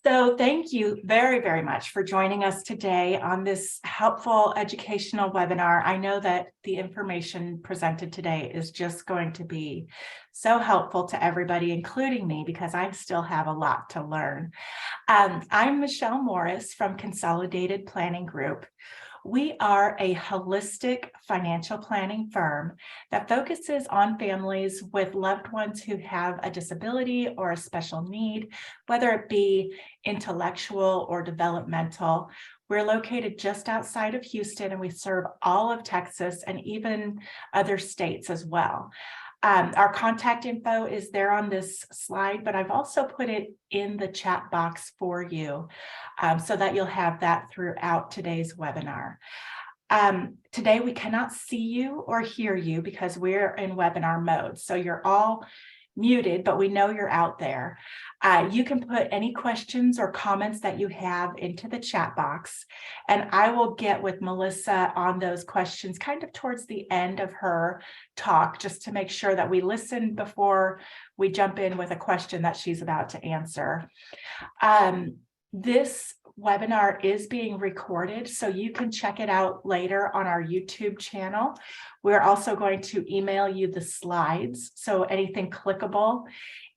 So thank you very, very much for joining us today on this helpful educational webinar. I know that the information presented today is just going to be so helpful to everybody, including me, because I still have a lot to learn. I'm Michelle Morris from Consolidated Planning Group. We are a holistic financial planning firm that focuses on families with loved ones who have a disability or a special need, whether it be intellectual or developmental. We're located just outside of Houston, and we serve all of Texas and even other states as well. Our contact info is there on this slide, but I've also put it in the chat box for you so that you'll have that throughout today's webinar. Today we cannot see you or hear you because we're in webinar mode. So you're all muted, but we know you're out there. You can put any questions or comments that you have into the chat box, and I will get with Melissa on those questions kind of towards the end of her talk, just to make sure that we listen before we jump in with a question that she's about to answer. This webinar is being recorded, so you can check it out later on our YouTube channel. We're also going to email you the slides, so anything clickable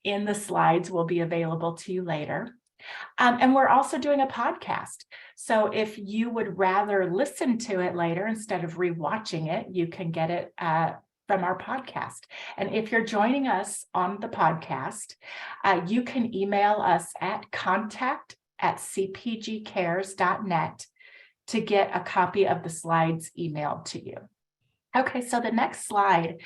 in the slides will be available to you later. And we're also doing a podcast. So if you would rather listen to it later instead of rewatching it, you can get it from our podcast. And if you're joining us on the podcast, you can email us at contact@cpgcares.net to get a copy of the slides emailed to you. Okay, so the next slide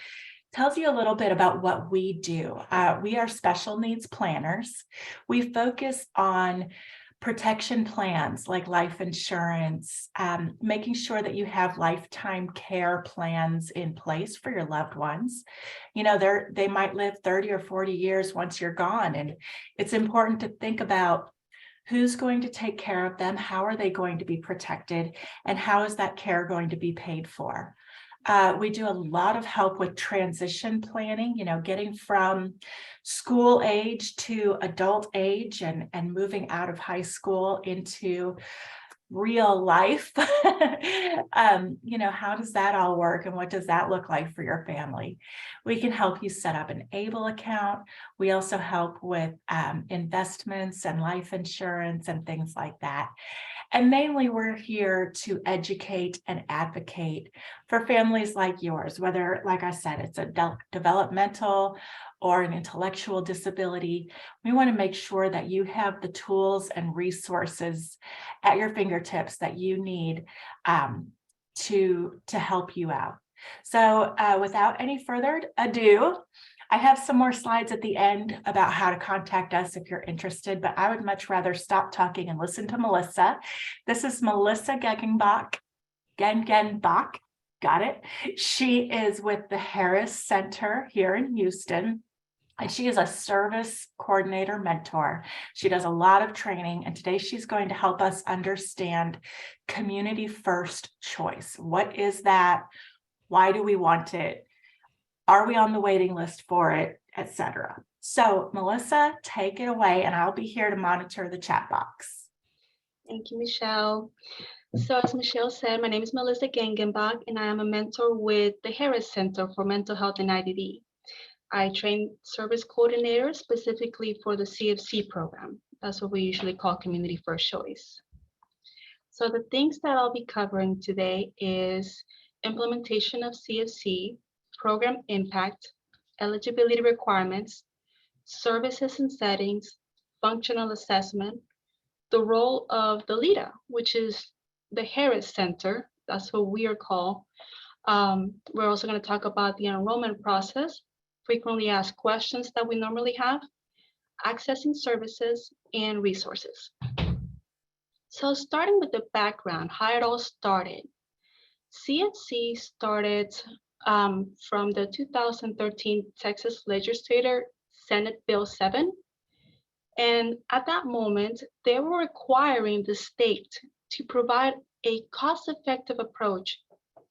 tells you a little bit about what we do. We are special needs planners. We focus on protection plans like life insurance, making sure that you have lifetime care plans in place for your loved ones. You know, they might live 30 or 40 years once you're gone, and it's important to think about who's going to take care of them, how are they going to be protected, and how is that care going to be paid for. We do a lot of help with transition planning, you know, getting from school age to adult age and moving out of high school into real life. You know, how does that all work and what does that look like for your family? We can help you set up an ABLE account. We also help with investments and life insurance and things like that. And mainly we're here to educate and advocate for families like yours, whether, like I said, it's a developmental or an intellectual disability. We want to make sure that you have the tools and resources at your fingertips that you need to help you out. So without any further ado, I have some more slides at the end about how to contact us if you're interested, but I would much rather stop talking and listen to Melissa. This is Melissa Gengenbach, got it. She is with the Harris Center here in Houston, and she is a service coordinator mentor. She does a lot of training, and today she's going to help us understand community first choice. What is that? Why do we want it? Are we on the waiting list for it, etc.? So Melissa, take it away, and I'll be here to monitor the chat box. Thank you, Michelle. So as Michelle said, my name is Melissa Gengenbach, and I am a mentor with the Harris Center for Mental Health and IDD. I train service coordinators specifically for the CFC program. That's what we usually call Community First Choice. So the things that I'll be covering today is implementation of CFC, program impact, eligibility requirements, services and settings, functional assessment, the role of the LEADA, which is the Harris Center, that's what we are called. We're also going to talk about the enrollment process, frequently asked questions that we normally have, accessing services, and resources. So starting with the background, how it all started. CFC started from the 2013 Texas Legislature Senate Bill 7. And at that moment, they were requiring the state to provide a cost-effective approach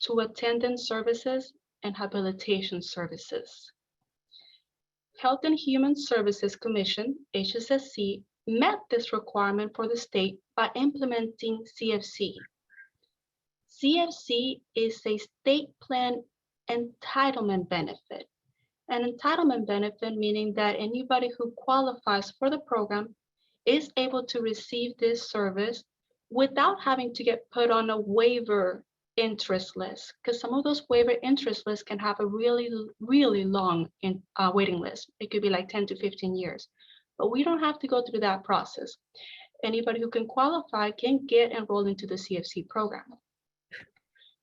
to attendant services and habilitation services. Health and Human Services Commission, HSSC, met this requirement for the state by implementing CFC. CFC is a state plan entitlement benefit. An entitlement benefit meaning that anybody who qualifies for the program is able to receive this service without having to get put on a waiver interest list, because some of those waiver interest lists can have a really long waiting list. It could be like 10 to 15 years, but we don't have to go through that process. Anybody who can qualify can get enrolled into the CFC program.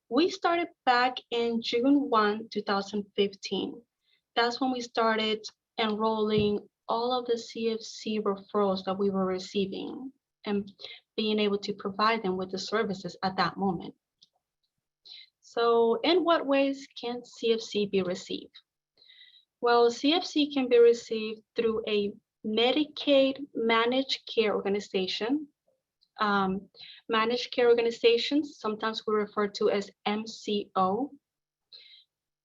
We started back in June 1, 2015. That's when we started enrolling all of the CFC referrals that we were receiving and being able to provide them with the services at that moment. So in what ways can CFC be received? Well, CFC can be received through a Medicaid managed care organization. Managed care organizations, sometimes we refer to as MCO.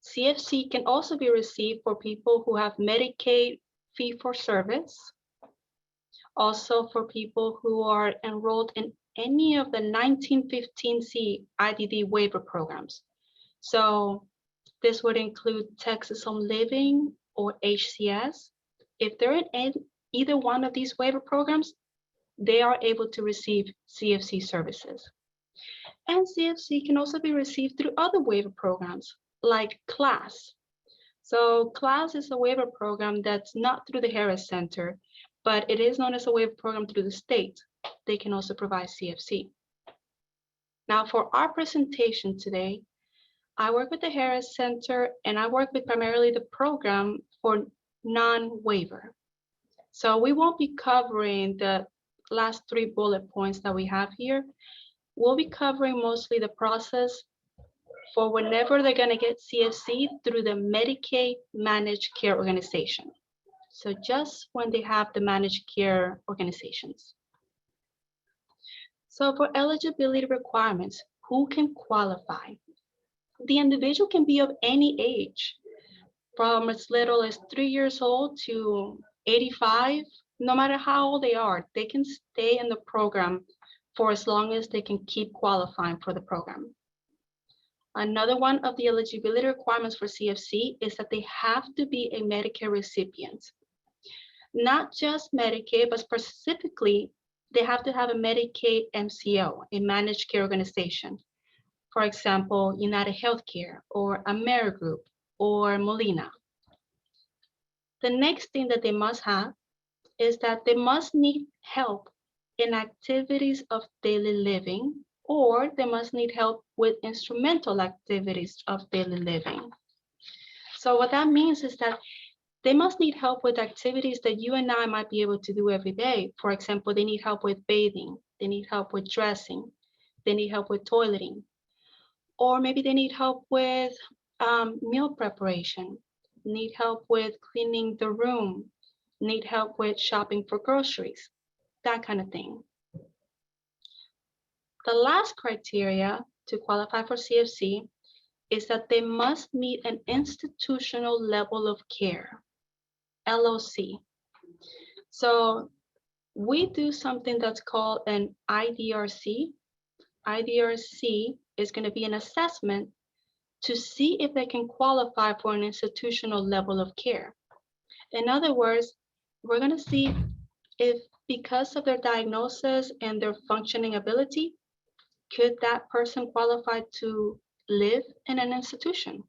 CFC can also be received for people who have Medicaid fee-for-service, also for people who are enrolled in any of the 1915C IDD waiver programs. So this would include Texas Home Living or HCS. If they're in either one of these waiver programs, they are able to receive CFC services. And CFC can also be received through other waiver programs like CLASS. So CLASS is a waiver program that's not through the Harris Center, but it is known as a waiver program through the state. They can also provide CFC. Now for our presentation today, I work with the Harris Center and I work with primarily the program for non-waiver. So we won't be covering the last 3 bullet points that we have here. We'll be covering mostly the process for whenever they're going to get CFC through the Medicaid managed care organization. So just when they have the managed care organizations. So for eligibility requirements, who can qualify? The individual can be of any age, from as little as 3 years old to 85. No matter how old they are, they can stay in the program for as long as they can keep qualifying for the program. Another one of the eligibility requirements for CFC is that they have to be a Medicare recipient. Not just Medicaid, but specifically, they have to have a Medicaid MCO, a managed care organization. For example, United Healthcare or Amerigroup or Molina. The next thing that they must have is that they must need help in activities of daily living, or they must need help with instrumental activities of daily living. So what that means is that they must need help with activities that you and I might be able to do every day. For example, they need help with bathing, they need help with dressing, they need help with toileting, or maybe they need help with meal preparation, need help with cleaning the room, need help with shopping for groceries, that kind of thing. The last criteria to qualify for CFC is that they must meet an institutional level of care, LOC. So we do something that's called an IDRC. IDRC is going to be an assessment to see if they can qualify for an institutional level of care. In other words, we're going to see if, because of their diagnosis and their functioning ability, could that person qualify to live in an institution?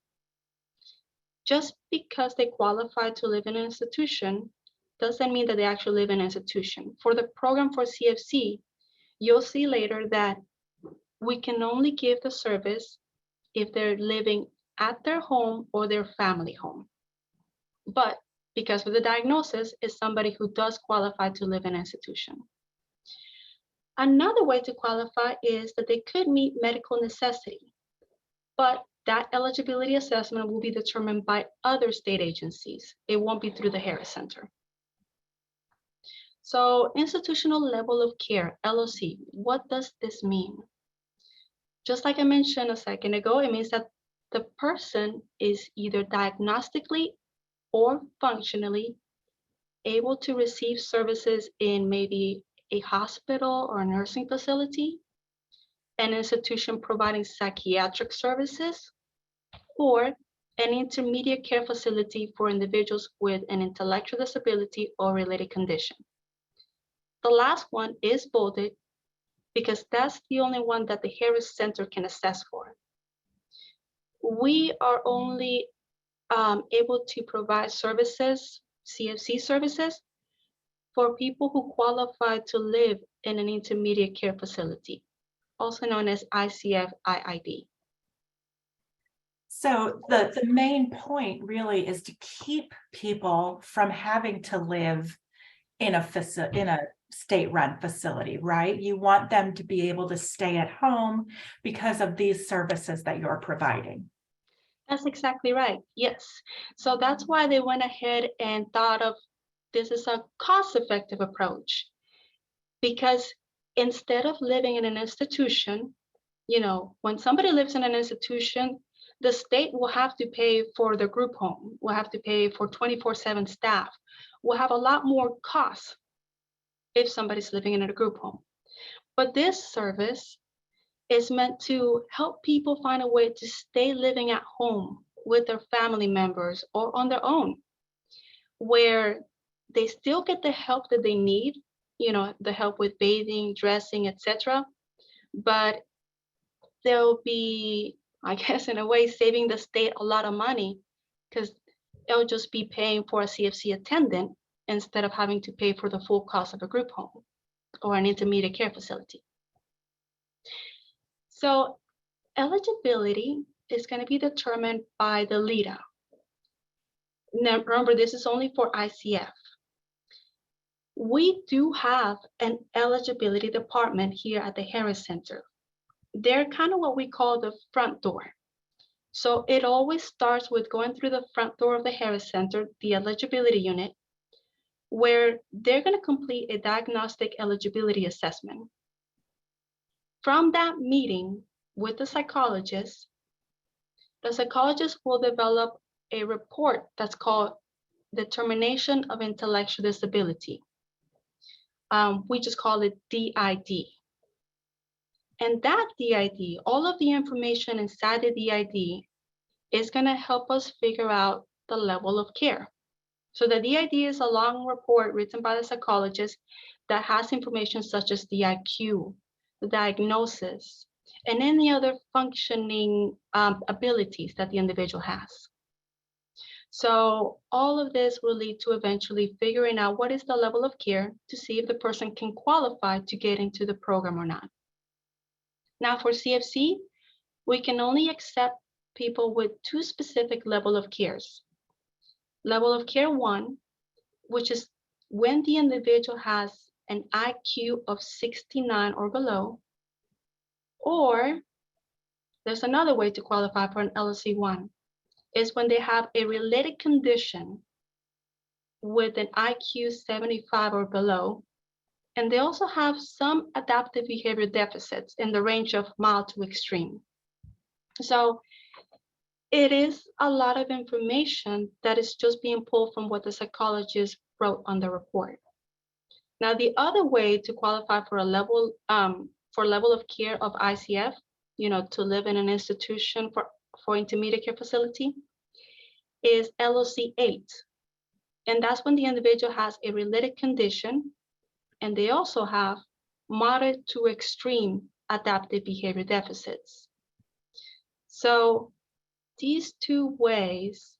Just because they qualify to live in an institution doesn't mean that they actually live in an institution. For the program for CFC, you'll see later that we can only give the service if they're living at their home or their family home. But because of the diagnosis, is somebody who does qualify to live in an institution. Another way to qualify is that they could meet medical necessity, but that eligibility assessment will be determined by other state agencies. It won't be through the Harris Center. So institutional level of care, LOC, what does this mean? Just like I mentioned a second ago, it means that the person is either diagnostically or functionally able to receive services in maybe a hospital or a nursing facility, an institution providing psychiatric services, or an intermediate care facility for individuals with an intellectual disability or related condition. The last one is bolded because that's the only one that the Harris Center can assess for. We are only able to provide services, CFC services, for people who qualify to live in an intermediate care facility, also known as ICF IID. So the main point really is to keep people from having to live in a state-run facility, right? You want them to be able to stay at home because of these services that you're providing. That's exactly right. Yes. So that's why they went ahead and thought of this is a cost-effective approach, because instead of living in an institution, when somebody lives in an institution, the state will have to pay for the group home, will have to pay for 24/7 staff, will have a lot more costs if somebody's living in a group home. But this service is meant to help people find a way to stay living at home with their family members or on their own, where they still get the help that they need, the help with bathing, dressing, etc. But they'll be, I guess, in a way, saving the state a lot of money because they'll just be paying for a CFC attendant instead of having to pay for the full cost of a group home or an intermediate care facility. So eligibility is going to be determined by the LIDA. Now, remember, this is only for ICF. We do have an eligibility department here at the Harris Center. They're kind of what we call the front door. So it always starts with going through the front door of the Harris Center, the eligibility unit, where they're going to complete a diagnostic eligibility assessment. From that meeting with the psychologist will develop a report that's called Determination of Intellectual Disability. We just call it DID. And that DID, all of the information inside the DID is going to help us figure out the level of care. So the DID is a long report written by the psychologist that has information such as the IQ, the diagnosis, and any other functioning abilities that the individual has. So all of this will lead to eventually figuring out what is the level of care to see if the person can qualify to get into the program or not. Now for CFC, we can only accept people with two specific level of cares. Level of care 1, which is when the individual has an IQ of 69 or below, or there's another way to qualify for an LC1, is when they have a related condition with an IQ 75 or below, and they also have some adaptive behavior deficits in the range of mild to extreme. So it is a lot of information that is just being pulled from what the psychologist wrote on the report. Now, the other way to qualify for a level of care of ICF, to live in an institution for intermediate care facility, is LOC 8. And that's when the individual has a related condition, and they also have moderate to extreme adaptive behavior deficits. So these two ways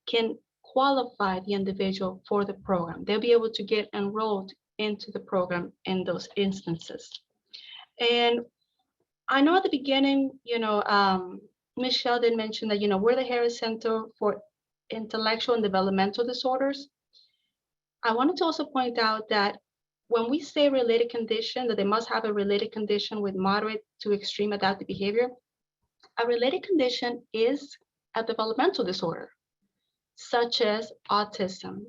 can qualify the individual for the program. They'll be able to get enrolled into the program in those instances. And I know at the beginning, Michelle did mention that, we're the Harris Center for Intellectual and Developmental Disorders. I wanted to also point out that when we say related condition, that they must have a related condition with moderate to extreme adaptive behavior, a related condition is a developmental disorder, such as autism,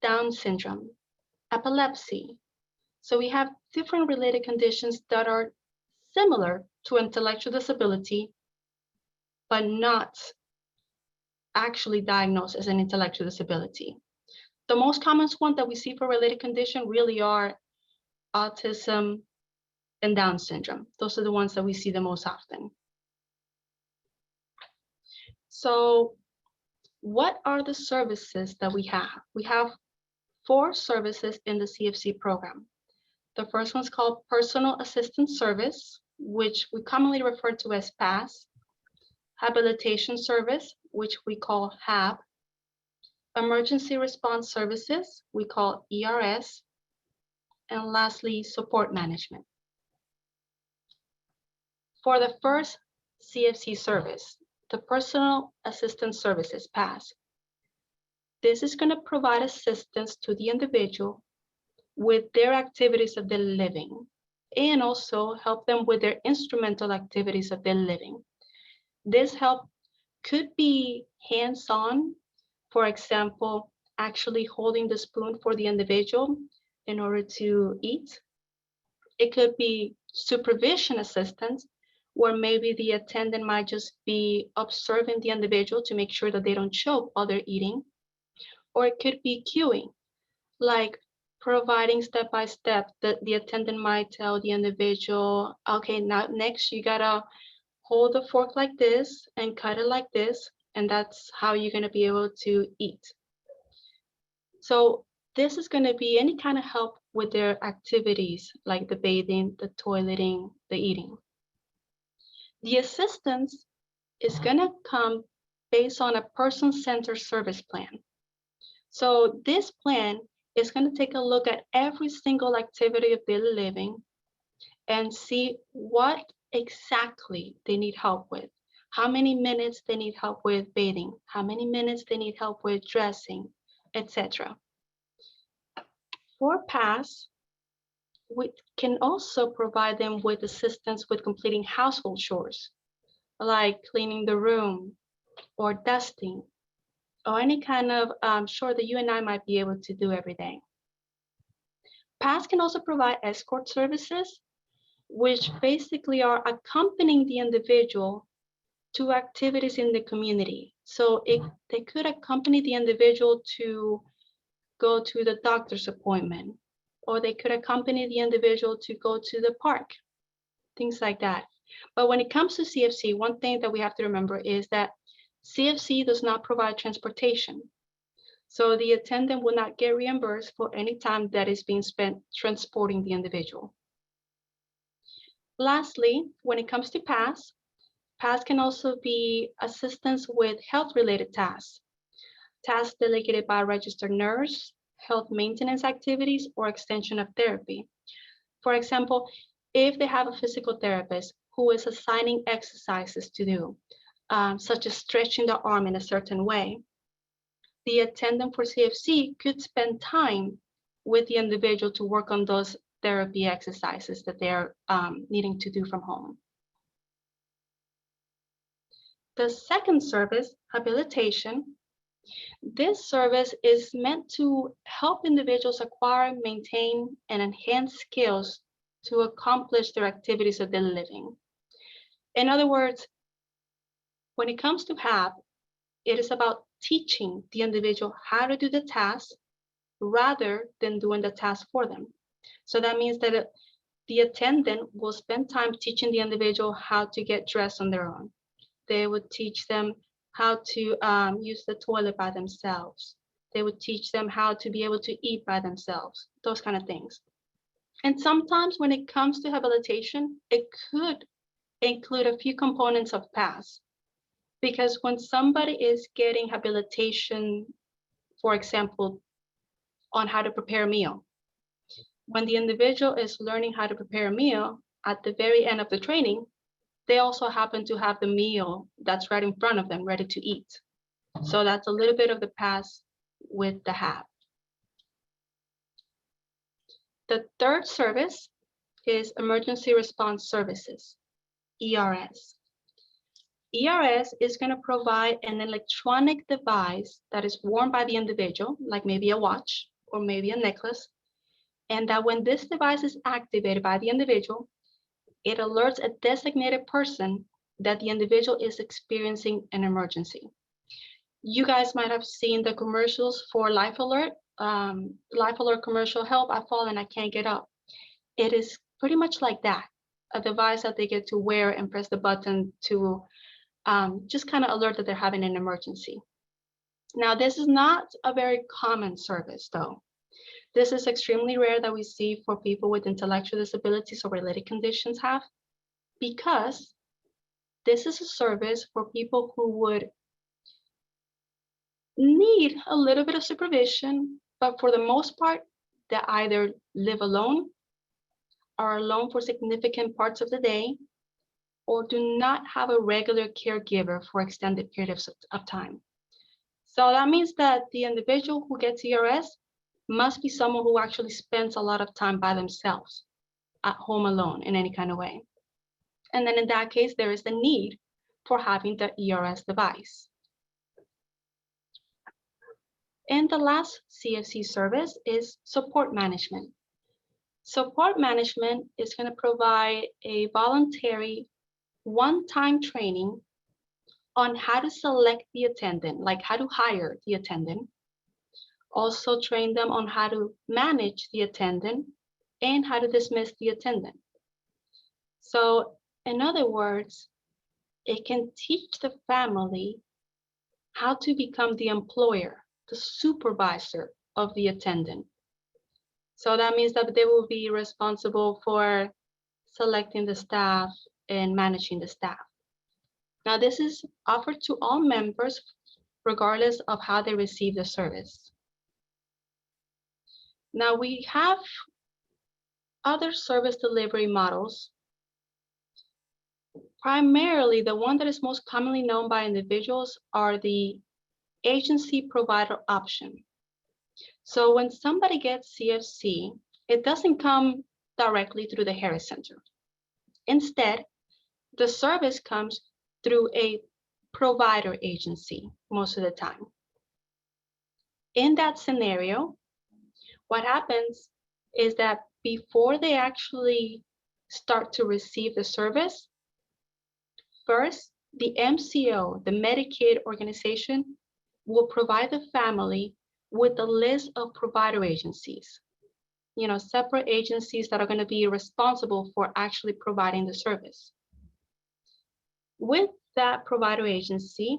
Down syndrome, epilepsy. So we have different related conditions that are similar to intellectual disability, but not actually diagnosed as an intellectual disability. The most common one that we see for related condition really are autism and Down syndrome. Those are the ones that we see the most often. So what are the services that we have? We have 4 services in the CFC program. The first one's called Personal Assistance Service, which we commonly refer to as PASS, Habilitation Service, which we call HAB, Emergency Response Services, we call ERS, and lastly, Support Management. For the first CFC service, the Personal Assistance Services, PASS, this is going to provide assistance to the individual with their activities of daily living and also help them with their instrumental activities of daily living. This help could be hands-on, for example, actually holding the spoon for the individual in order to eat. It could be supervision assistance, where maybe the attendant might just be observing the individual to make sure that they don't choke while they're eating. Or it could be cueing, like providing step-by-step that the attendant might tell the individual, okay, now next you gotta hold the fork like this and cut it like this, and that's how you're gonna be able to eat. So this is gonna be any kind of help with their activities, like the bathing, the toileting, the eating. The assistance is gonna come based on a person-centered service plan. So this plan is going to take a look at every single activity of daily living and see what exactly they need help with. How many minutes they need help with bathing, how many minutes they need help with dressing, etc. For PASS, we can also provide them with assistance with completing household chores, like cleaning the room or dusting, or any kind of chore that you and I might be able to do every day. PASS can also provide escort services, which basically are accompanying the individual to activities in the community. So they could accompany the individual to go to the doctor's appointment, or they could accompany the individual to go to the park, things like that. But when it comes to CFC, one thing that we have to remember is that CFC does not provide transportation. So the attendant will not get reimbursed for any time that is being spent transporting the individual. Lastly, when it comes to PASS, PASS can also be assistance with health-related tasks, tasks delegated by a registered nurse, health maintenance activities, or extension of therapy. For example, if they have a physical therapist who is assigning exercises to do, such as stretching the arm in a certain way, the attendant for CFC could spend time with the individual to work on those therapy exercises that they're needing to do from home. The second service, habilitation, this service is meant to help individuals acquire, maintain, and enhance skills to accomplish their activities of daily living. In other words, when it comes to HAB, it is about teaching the individual how to do the task rather than doing the task for them. So that means that the attendant will spend time teaching the individual how to get dressed on their own. They would teach them how to use the toilet by themselves. They would teach them how to be able to eat by themselves, those kind of things. And sometimes when it comes to habilitation, it could include a few components of PASS. Because when somebody is getting habilitation, for example, on how to prepare a meal, when the individual is learning how to prepare a meal, at the very end of the training, they also happen to have the meal that's right in front of them, ready to eat. So that's a little bit of the PASS with the HAB. The third service is Emergency Response Services, ERS. ERS is going to provide an electronic device that is worn by the individual, like maybe a watch or maybe a necklace, and that when this device is activated by the individual, it alerts a designated person that the individual is experiencing an emergency. You guys might have seen the commercials for Life Alert life alert commercial, help, I fall and I can't get up. It is pretty much like that, a device that they get to wear and press the button to just kind of alert that they're having an emergency. Now, this is not a very common service, though. This is extremely rare that we see for people with intellectual disabilities or related conditions have, because this is a service for people who would need a little bit of supervision, but for the most part, they either live alone, are alone for significant parts of the day, or do not have a regular caregiver for extended periods of time. So that means that the individual who gets ERS must be someone who actually spends a lot of time by themselves, at home alone in any kind of way. And then in that case, there is the need for having the ERS device. And the last CFC service is support management. Support management is going to provide a voluntary one-time training on how to select the attendant, like how to hire the attendant. Also train them on how to manage the attendant and how to dismiss the attendant. So in other words, it can teach the family how to become the employer, the supervisor of the attendant. So that means that they will be responsible for selecting the staff and managing the staff. Now, this is offered to all members, regardless of how they receive the service. Now, we have other service delivery models. Primarily, the one that is most commonly known by individuals are the agency provider option. So when somebody gets CFC, it doesn't come directly through the Harris Center. Instead, the service comes through a provider agency most of the time. In that scenario, what happens is that before they actually start to receive the service, first, the MCO, the Medicaid organization, will provide the family with a list of provider agencies, separate agencies that are going to be responsible for actually providing the service. With that provider agency,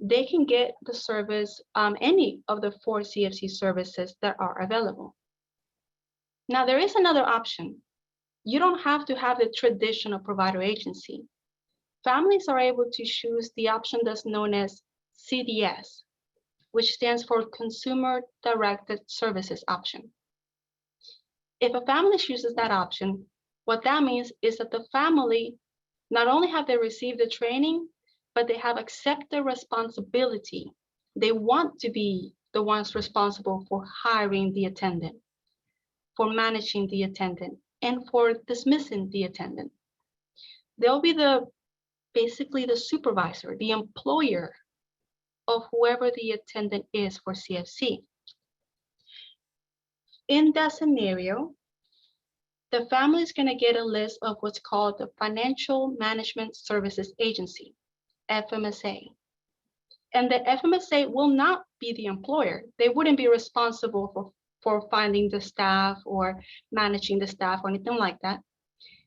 they can get the service, any of the 4 CFC services that are available. Now, there is another option. You don't have to have the traditional provider agency. Families are able to choose the option that's known as CDS, which stands for Consumer Directed Services option. If a family chooses that option, what that means is that the family not only have they received the training, but they have accepted responsibility. They want to be the ones responsible for hiring the attendant, for managing the attendant, and for dismissing the attendant. They'll be basically the supervisor, the employer of whoever the attendant is for CFC. In that scenario, the family is going to get a list of what's called the Financial Management Services Agency, FMSA. And the FMSA will not be the employer. They wouldn't be responsible for finding the staff or managing the staff or anything like that.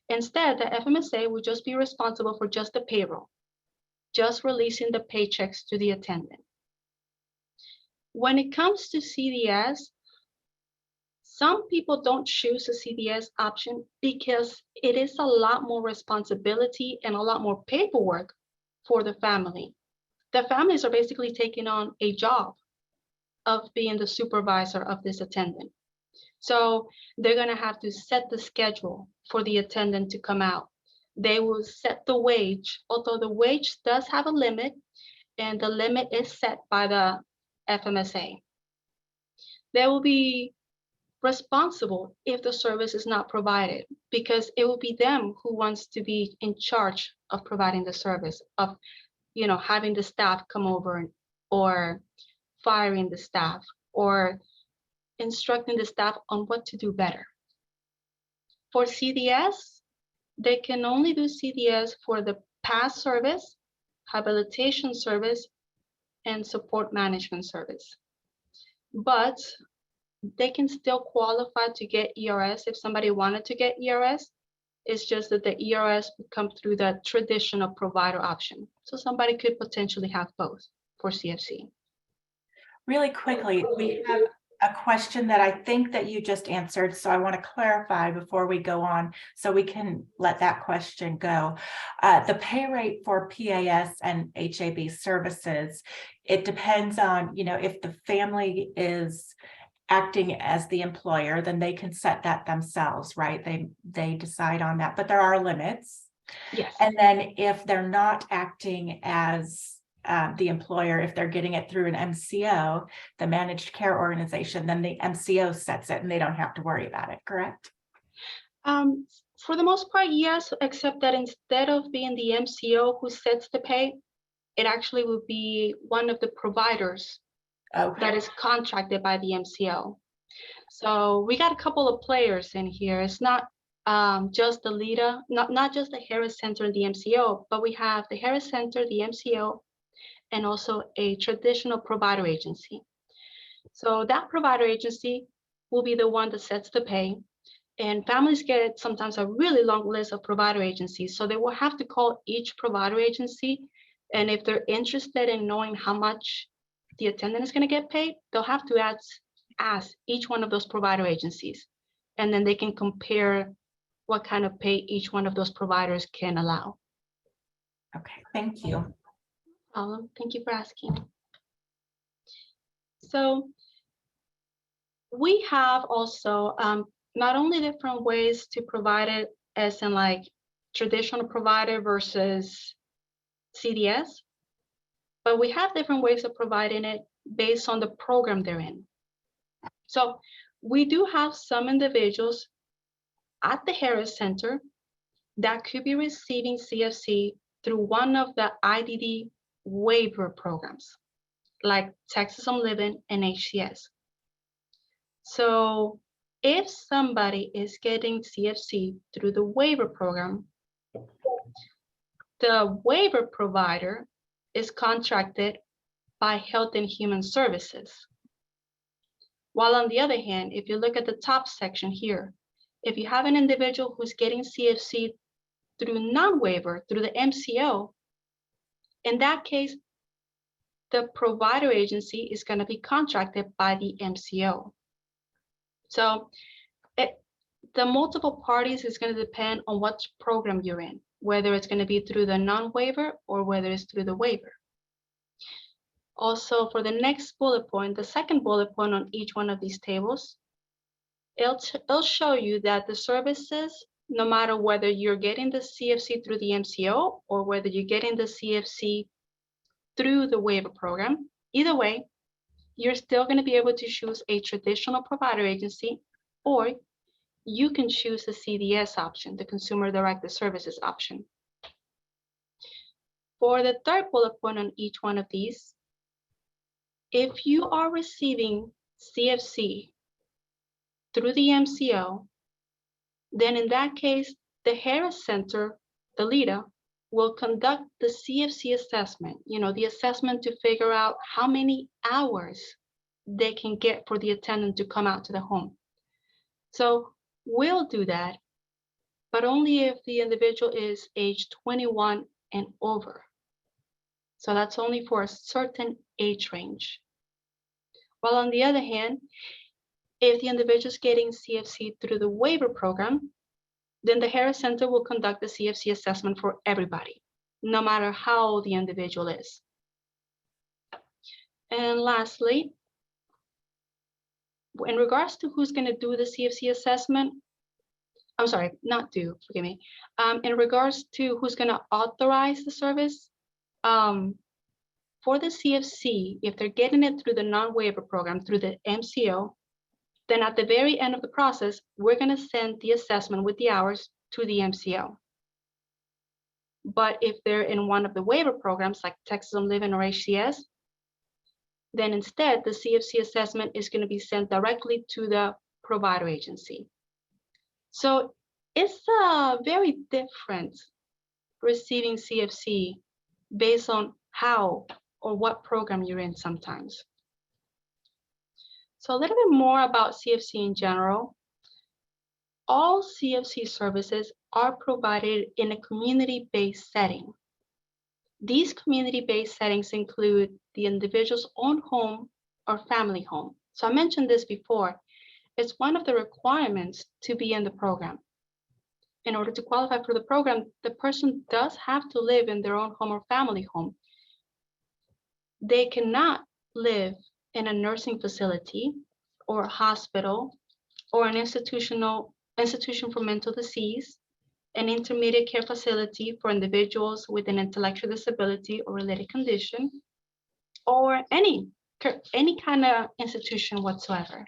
Instead, the FMSA will just be responsible for just the payroll, just releasing the paychecks to the attendant. When it comes to CDS, some people don't choose the CDS option because it is a lot more responsibility and a lot more paperwork for the family. The families are basically taking on a job of being the supervisor of this attendant. So they're going to have to set the schedule for the attendant to come out. They will set the wage, although the wage does have a limit, and the limit is set by the FMSA. They will be responsible if the service is not provided, because it will be them who wants to be in charge of providing the service, of having the staff come over, or firing the staff, or instructing the staff on what to do better. For CDS, they can only do CDS for the PASS service, habilitation service, and support management service. but they can still qualify to get ERS if somebody wanted to get ERS. It's just that the ERS would come through the traditional provider option. So somebody could potentially have both for CFC. Really quickly, we have a question that I think that you just answered, so I want to clarify before we go on, so we can let that question go. The pay rate for PAS and HAB services, it depends on, if the family is acting as the employer, then they can set that themselves, right? They decide on that, but there are limits. Yes. And then if they're not acting as the employer, if they're getting it through an MCO, the managed care organization, then the MCO sets it and they don't have to worry about it, correct? For the most part, yes, except that instead of being the MCO who sets the pay, it actually will be one of the providers that is contracted by the MCO. So we got a couple of players in here. It's not just the LIDA, not just the Harris Center and the MCO, but we have the Harris Center, the MCO, and also a traditional provider agency. So that provider agency will be the one that sets the pay. And families get sometimes a really long list of provider agencies. So they will have to call each provider agency. And if they're interested in knowing how much the attendant is going to get paid, they'll have to ask each one of those provider agencies. And then they can compare what kind of pay each one of those providers can allow. Okay, thank you. Thank you for asking. So we have also not only different ways to provide it, as in like traditional provider versus CDS, but we have different ways of providing it based on the program they're in. So we do have some individuals at the Harris Center that could be receiving CFC through one of the IDD waiver programs, like Texas Living and HCS. So if somebody is getting CFC through the waiver program, the waiver provider is contracted by Health and Human Services. While on the other hand, if you look at the top section here, if you have an individual who's getting CFC through non-waiver, through the MCO, in that case, the provider agency is going to be contracted by the MCO. So the multiple parties is going to depend on what program you're in, whether it's going to be through the non-waiver or whether it's through the waiver. Also, for the next bullet point, the second bullet point on each one of these tables, it'll show you that the services, no matter whether you're getting the CFC through the MCO or whether you're getting the CFC through the waiver program, either way, you're still going to be able to choose a traditional provider agency, or you can choose the CDS option, the Consumer Directed Services option. For the third bullet point on each one of these, if you are receiving CFC through the MCO, then in that case, the Harris Center, the LIDA, will conduct the CFC assessment, the assessment to figure out how many hours they can get for the attendant to come out to the home. So we'll do that, but only if the individual is age 21 and over. So that's only for a certain age range. While on the other hand, if the individual is getting CFC through the waiver program, then the Harris Center will conduct the CFC assessment for everybody, no matter how old the individual is. And lastly, in regards to who's going to do the CFC assessment, I'm sorry, not do, forgive me. In regards to who's going to authorize the service, for the CFC, if they're getting it through the non-waiver program, through the MCO, then at the very end of the process, we're going to send the assessment with the hours to the MCO. But if they're in one of the waiver programs like Texas Living or HCS, then instead the CFC assessment is going to be sent directly to the provider agency. So it's very different receiving CFC based on how or what program you're in sometimes. So a little bit more about CFC in general. All CFC services are provided in a community-based setting. These community-based settings include the individual's own home or family home. So I mentioned this before. It's one of the requirements to be in the program. In order to qualify for the program, the person does have to live in their own home or family home. They cannot live in a nursing facility or a hospital or an institution for mental disease, an intermediate care facility for individuals with an intellectual disability or related condition, or any kind of institution whatsoever.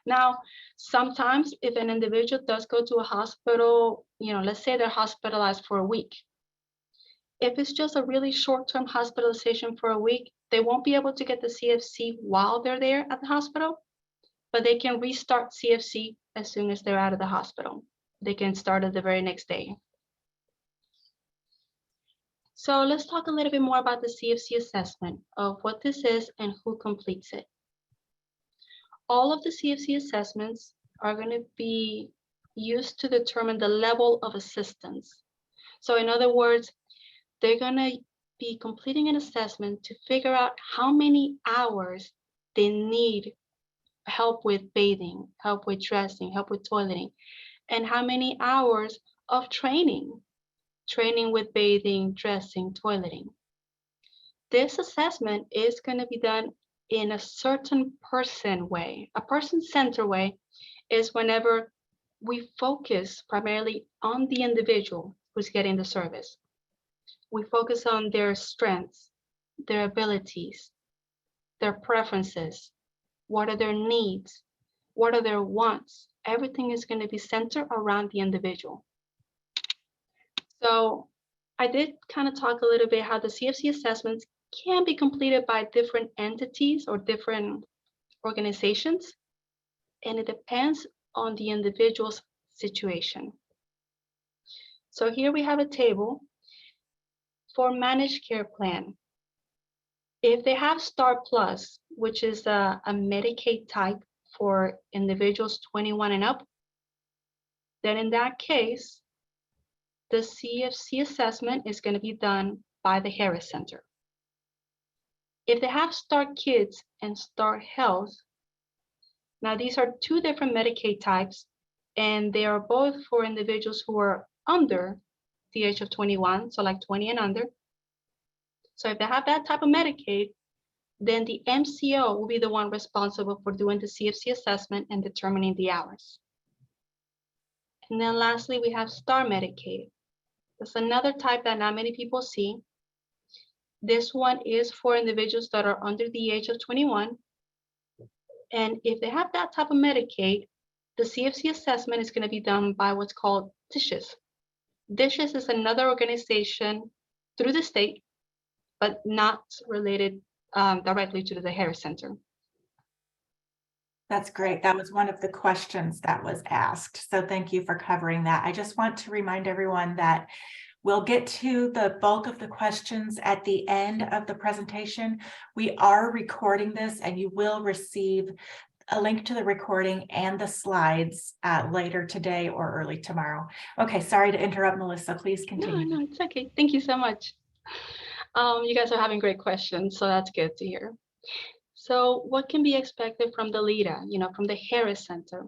Now, sometimes if an individual does go to a hospital, let's say they're hospitalized for a week. If it's just a really short-term hospitalization for a week, they won't be able to get the CFC while they're there at the hospital, but they can restart CFC as soon as they're out of the hospital. They can start it the very next day. So let's talk a little bit more about the CFC assessment of what this is and who completes it. All of the CFC assessments are going to be used to determine the level of assistance. So in other words, they're going to be completing an assessment to figure out how many hours they need help with bathing, help with dressing, help with toileting, and how many hours of training with bathing, dressing, toileting. This assessment is going to be done in a certain person way. A person-centered way is whenever we focus primarily on the individual who's getting the service. We focus on their strengths, their abilities, their preferences, what are their needs, what are their wants. Everything is going to be centered around the individual. So I did kind of talk a little bit how the CFC assessments can be completed by different entities or different organizations, and it depends on the individual's situation. So here we have a table for managed care plan. If they have Star Plus, which is a Medicaid type for individuals 21 and up, then in that case, the CFC assessment is going to be done by the Harris Center. If they have Star Kids and Star Health, now these are two different Medicaid types, and they are both for individuals who are under the age of 21, so like 20 and under. So if they have that type of Medicaid, then the MCO will be the one responsible for doing the CFC assessment and determining the hours. And then lastly, we have Star Medicaid. That's another type that not many people see. This one is for individuals that are under the age of 21. And if they have that type of Medicaid, the CFC assessment is going to be done by what's called DISHES. DISHES is another organization through the state, but not related directly to the Harris Center. That's great. That was one of the questions that was asked. So thank you for covering that. I just want to remind everyone that we'll get to the bulk of the questions at the end of the presentation. We are recording this, and you will receive a link to the recording and the slides later today or early tomorrow. Okay, sorry to interrupt, Melissa. Please continue. No, it's okay. Thank you so much. You guys are having great questions, so that's good to hear. So what can be expected from the LIDA, from the Harris Center?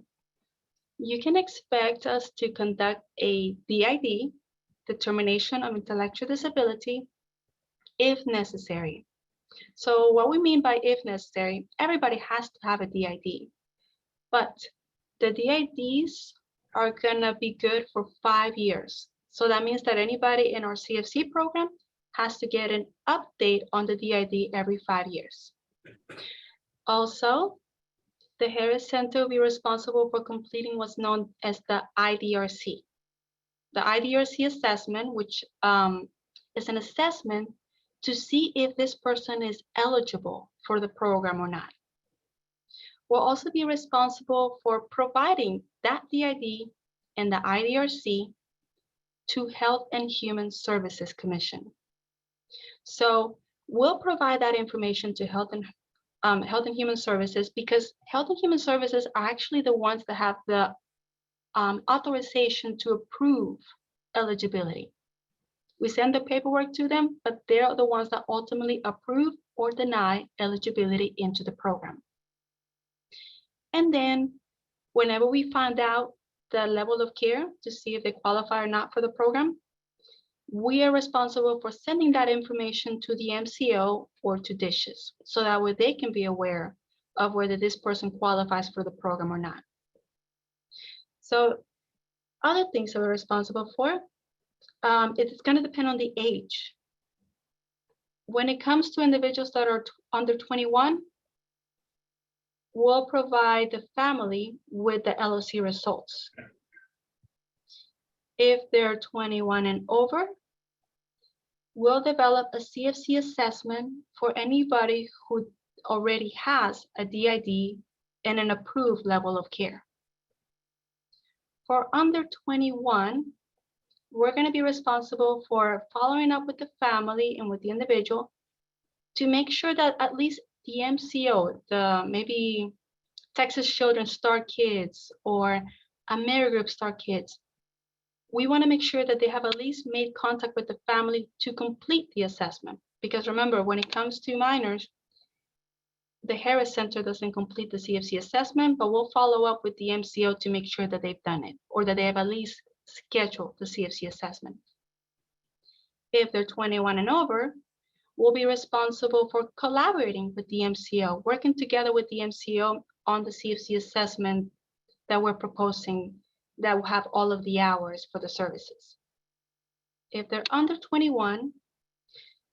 You can expect us to conduct a DID, determination of intellectual disability, if necessary. So what we mean by if necessary, everybody has to have a DID, but the DIDs are gonna be good for 5 years. So that means that anybody in our CFC program has to get an update on the DID every 5 years. Also, the Harris Center will be responsible for completing what's known as the IDRC. The IDRC assessment, which is an assessment to see if this person is eligible for the program or not. We'll also be responsible for providing that DID and the IDRC to Health and Human Services Commission. So we'll provide that information to Health and Health and Human Services, because Health and Human Services are actually the ones that have the authorization to approve eligibility. We send the paperwork to them, but they're the ones that ultimately approve or deny eligibility into the program. And then whenever we find out the level of care to see if they qualify or not for the program, we are responsible for sending that information to the MCO or to DISHES, so that way they can be aware of whether this person qualifies for the program or not. So other things that we're responsible for, it's going to depend on the age. When it comes to individuals that are under 21, we'll provide the family with the LOC results. If they're 21 and over, we'll develop a CFC assessment for anybody who already has a DID and an approved level of care. For under 21, we're going to be responsible for following up with the family and with the individual to make sure that at least the MCO, maybe Texas Children's Star Kids or AmeriGroup Star Kids, we want to make sure that they have at least made contact with the family to complete the assessment. Because remember, when it comes to minors, the Harris Center doesn't complete the CFC assessment, but we'll follow up with the MCO to make sure that they've done it, or that they have at least scheduled the CFC assessment. If they're 21 and over, we'll be responsible for collaborating with the MCO, working together with the MCO on the CFC assessment that we're proposing, that will have all of the hours for the services. If they're under 21,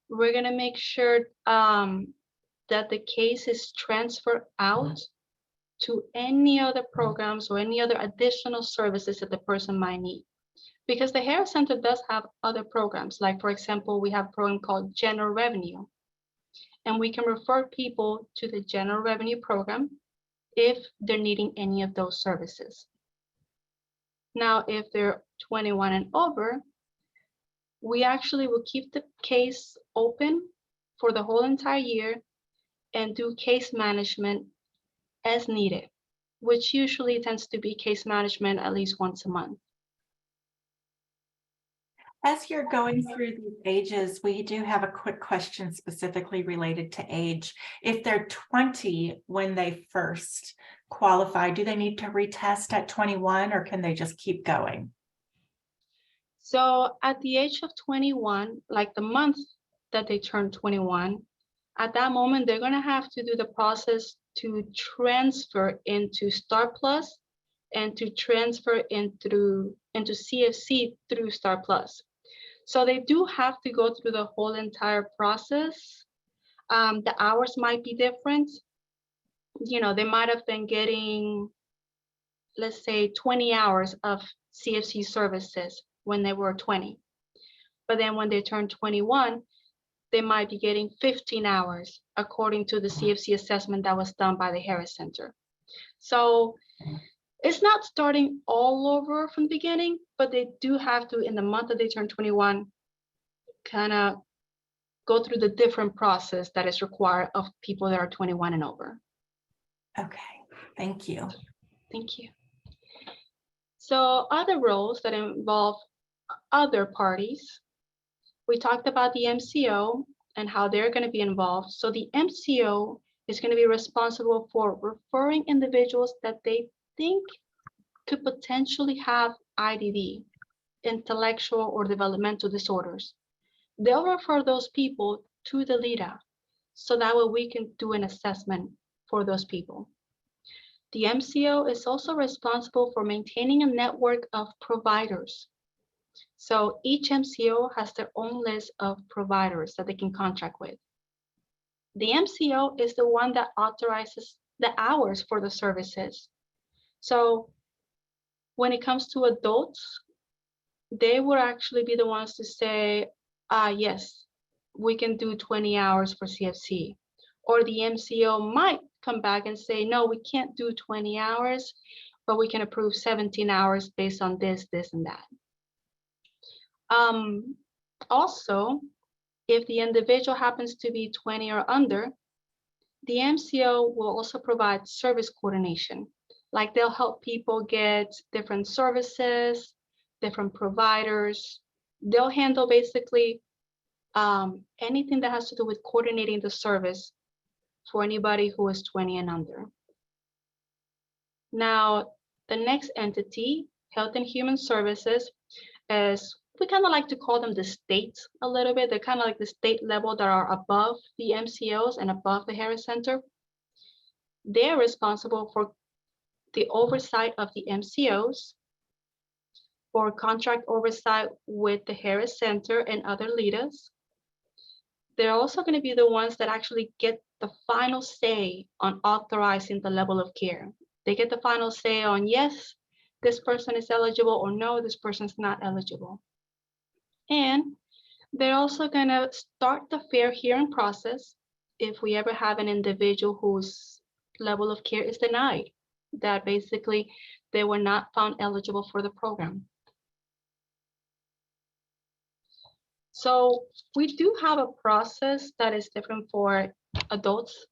we're going to make sure that the case is transferred out to any other programs or any other additional services that the person might need. Because the Harris Center does have other programs, like for example, we have a program called General Revenue, and we can refer people to the General Revenue program if they're needing any of those services. Now, if they're 21 and over, we actually will keep the case open for the whole entire year and do case management as needed, which usually tends to be case management at least once a month. As you're going through these ages, we do have a quick question specifically related to age. If they're 20 when they first qualify, do they need to retest at 21 or can they just keep going? So at the age of 21, like the month that they turn 21, at that moment, they're going to have to do the process to transfer into Star Plus and to transfer into CFC through Star Plus. So they do have to go through the whole entire process. The hours might be different. You know, they might have been getting, let's say, 20 hours of CFC services when they were 20. But then when they turn 21, they might be getting 15 hours according to the CFC assessment that was done by the Harris Center. So it's not starting all over from the beginning, but they do have to, in the month that they turn 21, kind of go through the different process that is required of people that are 21 and over. Okay, thank you. Thank you. So other roles that involve other parties, we talked about the MCO and how they're going to be involved. So the MCO is going to be responsible for referring individuals that they think could potentially have IDD, intellectual or developmental disorders. They'll refer those people to the LIDA, so that way we can do an assessment for those people. The MCO is also responsible for maintaining a network of providers. So each MCO has their own list of providers that they can contract with. The MCO is the one that authorizes the hours for the services. So when it comes to adults, they would actually be the ones to say, yes, we can do 20 hours for CFC. Or the MCO might come back and say, no, we can't do 20 hours, but we can approve 17 hours based on this, this, and that. Also, if the individual happens to be 20 or under, the MCO will also provide service coordination. Like they'll help people get different services, different providers. They'll handle basically anything that has to do with coordinating the service for anybody who is 20 and under. Now, the next entity, Health and Human Services, is we kind of like to call them the states a little bit. They're kind of like the state level that are above the MCOs and above the Harris Center. They're responsible for the oversight of the MCOs, for contract oversight with the Harris Center and other leaders. They're also going to be the ones that actually get the final say on authorizing the level of care. They get the final say on, yes, this person is eligible, or no, this person's not eligible. And they're also going to start the fair hearing process if we ever have an individual whose level of care is denied, that basically they were not found eligible for the program. So we do have a process that is different for adults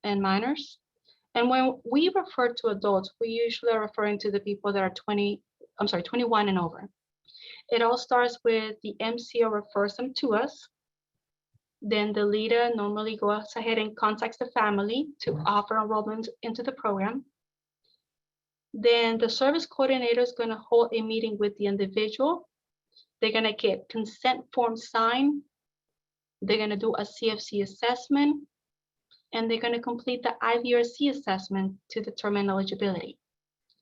and minors. And when we refer to adults, we usually are referring to the people that are 21 and over. It all starts with the MCO refers them to us. Then the leader normally goes ahead and contacts the family to offer enrollment into the program. Then the service coordinator is going to hold a meeting with the individual. They're going to get consent forms signed. They're going to do a CFC assessment, and they're going to complete the IVRC assessment to determine eligibility.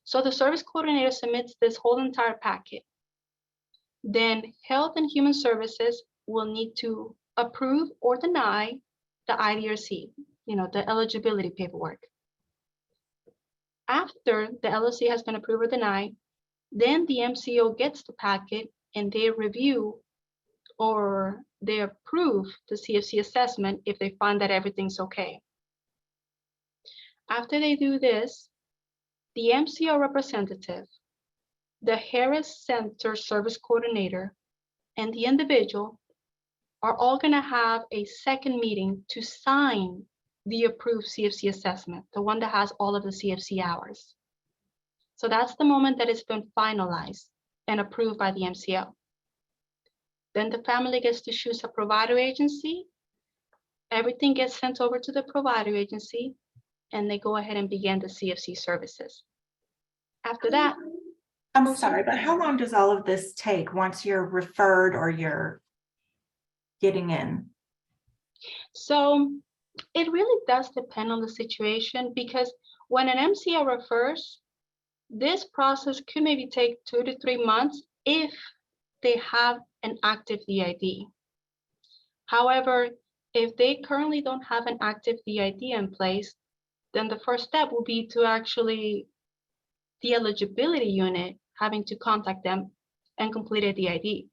So the service coordinator submits this whole entire packet. Then Health and Human Services will need to approve or deny the IVRC, the eligibility paperwork. After the LOC has been approved or denied, then the MCO gets the packet and they review or they approve the CFC assessment if they find that everything's okay. After they do this, the MCO representative, the Harris Center Service Coordinator, and the individual are all going to have a second meeting to sign the approved CFC assessment, the one that has all of the CFC hours. So that's the moment that it's been finalized and approved by the MCO. Then the family gets to choose a provider agency. Everything gets sent over to the provider agency, and they go ahead and begin the CFC services. After that, I'm sorry, but how long does all of this take once you're referred or you're getting in? So it really does depend on the situation, because when an MCO refers, this process could maybe take 2 to 3 months if they have an active DID. However, if they currently don't have an active DID in place, then the first step will be to actually the eligibility unit having to contact them and complete a DID.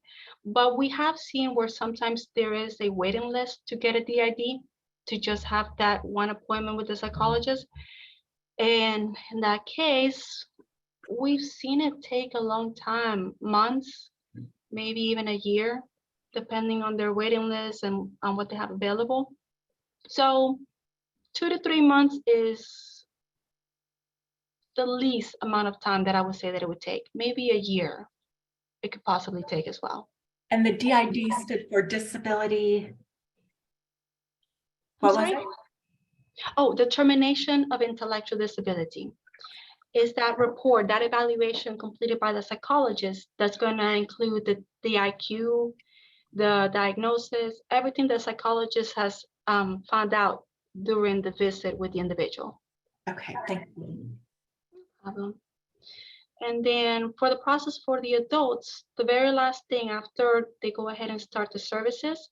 But we have seen where sometimes there is a waiting list to get a DID, to just have that one appointment with the psychologist. And in that case, we've seen it take a long time, months, maybe even a year, depending on their waiting list and on what they have available. So 2 to 3 months is the least amount of time that I would say that it would take. Maybe a year it could possibly take as well. And the DID stood for disability. What was it? Oh, determination of intellectual disability is that report, that evaluation completed by the psychologist that's going to include the IQ, the diagnosis, everything the psychologist has found out during the visit with the individual. Okay, thank you. And then for the process for the adults, the very last thing after they go ahead and start the services,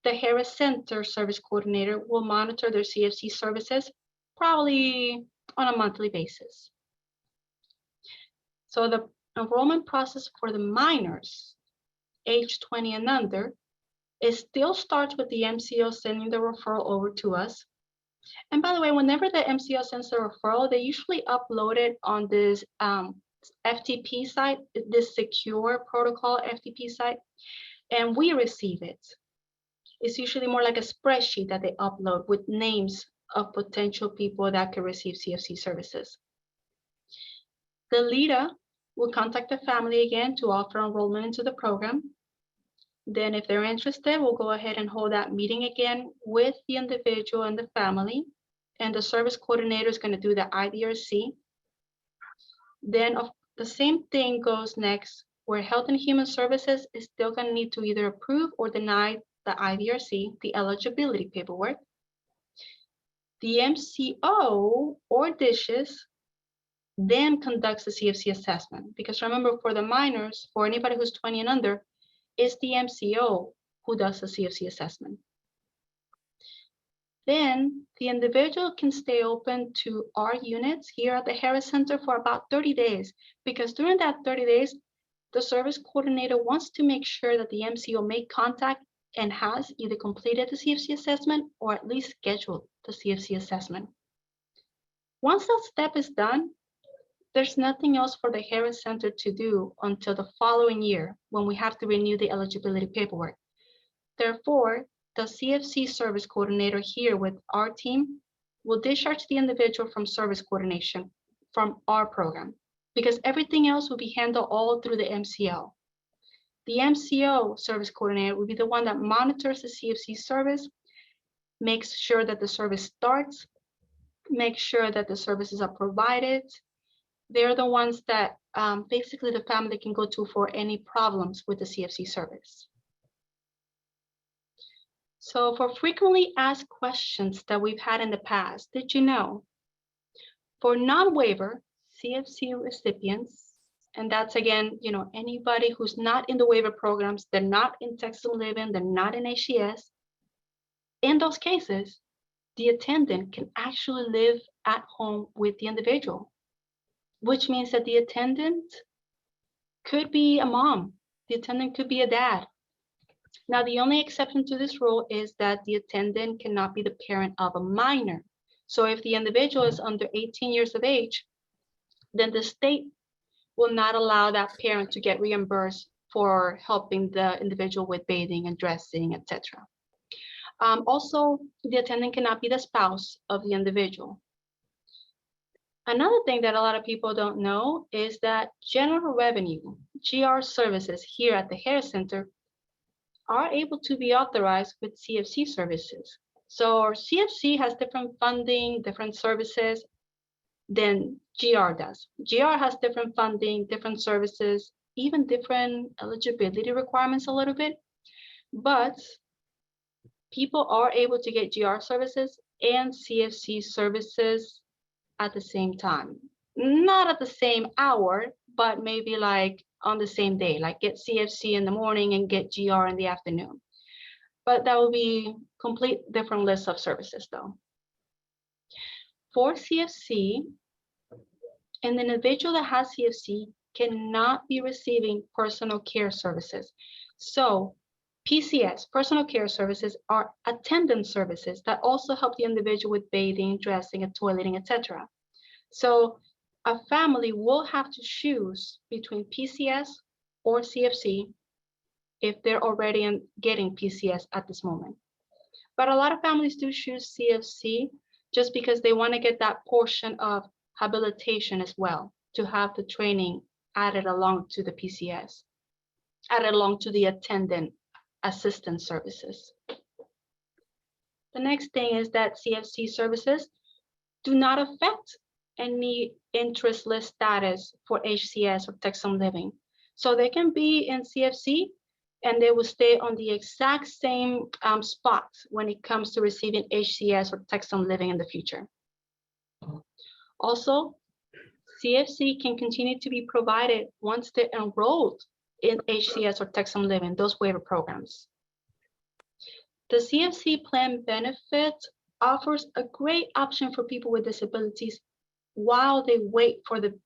the Harris Center Service Coordinator will monitor their CFC services probably on a monthly basis. So the enrollment process for the minors, age 20 and under, it still starts with the MCO sending the referral over to us. And by the way, whenever the MCO sends the referral, they usually upload it on this FTP site, this secure protocol FTP site, and we receive it. It's usually more like a spreadsheet that they upload with names of potential people that could receive CFC services. The leader will contact the family again to offer enrollment into the program. Then if they're interested, we'll go ahead and hold that meeting again with the individual and the family. And the service coordinator is going to do the IDRC. Then the same thing goes next, where Health and Human Services is still going to need to either approve or deny the IDRC, the eligibility paperwork. The MCO or dishes then conducts the CFC assessment. Because remember, for the minors, for anybody who's 20 and under, it's the MCO who does the CFC assessment. Then the individual can stay open to our units here at the Harris Center for about 30 days, because during that 30 days, the service coordinator wants to make sure that the MCO made contact and has either completed the CFC assessment or at least scheduled the CFC assessment. Once that step is done, there's nothing else for the Harris Center to do until the following year when we have to renew the eligibility paperwork. Therefore, the CFC service coordinator here with our team will discharge the individual from service coordination from our program, because everything else will be handled all through the MCO. The MCO service coordinator will be the one that monitors the CFC service, makes sure that the service starts, makes sure that the services are provided. They're the ones that basically the family can go to for any problems with the CFC service. So for frequently asked questions that we've had in the past, did you know? For non-waiver CFC recipients, and that's again, anybody who's not in the waiver programs, they're not in Texas Living, they're not in HCS. In those cases, the attendant can actually live at home with the individual, which means that the attendant could be a mom, the attendant could be a dad. Now, the only exception to this rule is that the attendant cannot be the parent of a minor. So if the individual is under 18 years of age, then the state will not allow that parent to get reimbursed for helping the individual with bathing and dressing, etc. Also, the attendant cannot be the spouse of the individual. Another thing that a lot of people don't know is that general revenue, GR services here at the Harris Center are able to be authorized with CFC services. So our CFC has different funding, different services than GR does. GR has different funding, different services, even different eligibility requirements a little bit, but people are able to get GR services and CFC services at the same time. Not at the same hour, but maybe like on the same day, like get CFC in the morning and get GR in the afternoon. But that will be complete different list of services though. For CFC, an individual that has CFC cannot be receiving personal care services. So PCS, personal care services, are attendant services that also help the individual with bathing, dressing, and toileting, etc. So a family will have to choose between PCS or CFC if they're already getting PCS at this moment. But a lot of families do choose CFC just because they want to get that portion of habilitation as well, to have the training added along to the PCS, added along to the attendant assistance services. The next thing is that CFC services do not affect any interest list status for HCS or Texas Living. So they can be in CFC and they will stay on the exact same spot when it comes to receiving HCS or Texas Living in the future. Also, CFC can continue to be provided once they're enrolled in HCS or Texas Living, those waiver programs. The CFC plan benefit offers a great option for people with disabilities while they wait for the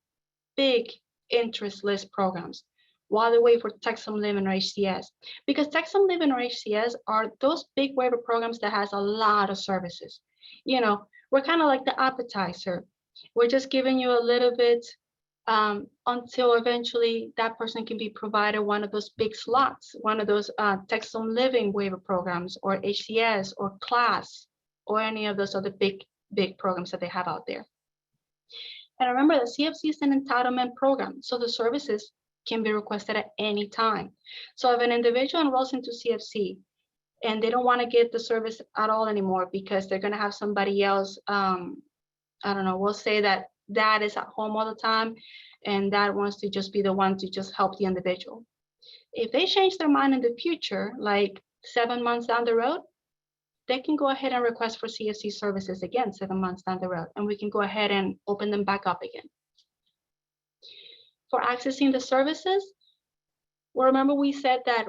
big interest list programs, while they wait for Texas Living or HCS. Because Texas Living or HCS are those big waiver programs that has a lot of services. We're kind of like the appetizer. We're just giving you a little bit until eventually that person can be provided one of those big slots, one of those Texas Home Living waiver programs, or HCS, or CLASS, or any of those other big programs that they have out there. And remember that CFC is an entitlement program, so the services can be requested at any time. So if an individual enrolls into CFC and they don't want to get the service at all anymore because they're going to have somebody else, I don't know, we'll say that dad is at home all the time and dad wants to just be the one to just help the individual. If they change their mind in the future, like 7 months down the road, they can go ahead and request for CFC services again 7 months down the road, and we can go ahead and open them back up again. For accessing the services, well, remember we said that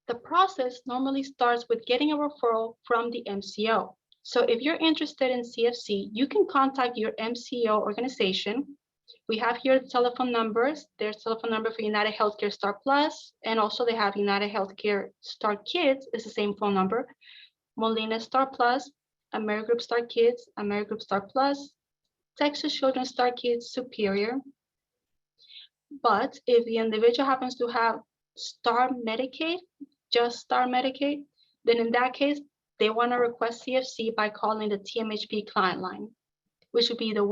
the process normally starts with getting a referral from the MCO. So if you're interested in CFC, you can contact your MCO organization. We have here the telephone numbers. There's telephone number for United Healthcare Star Plus, and also they have United Healthcare Star Kids, it's the same phone number. Molina Star Plus, AmeriGroup Star Kids, AmeriGroup Star Plus, Texas Children's Star Kids Superior. But if the individual happens to have Star Medicaid, just Star Medicaid, then in that case, they want to request CFC by calling the TMHP client line, which would be the